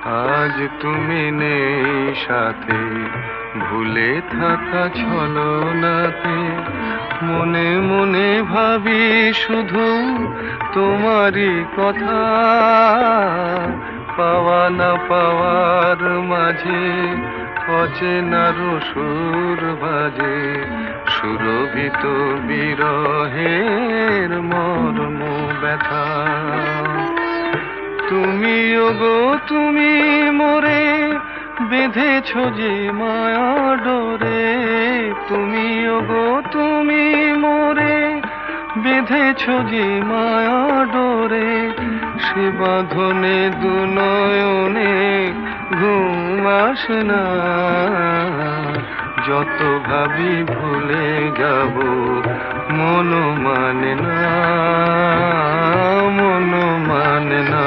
আজ তুমি নেই সাথে, ভুলে থাকা ছলনাতে মনে মনে ভাবি শুধু তোমারই কথা। পাওয়া না পাওয়ার মাঝে অচেনার সুর বাজে, সুরভিত বিরহের মর্ম ব্যথা। তুমি ওগো তুমি মোরে বেঁধেছ যে মায়া ডোরে, তুমি ওগো তুমি মোরে বেঁধেছ যে মায়া ডোরে, সে বাঁধনে দু নয়নে ঘুম আসে না। যত ভাবি ভুলে যাব মন মানে না, মন মানে না।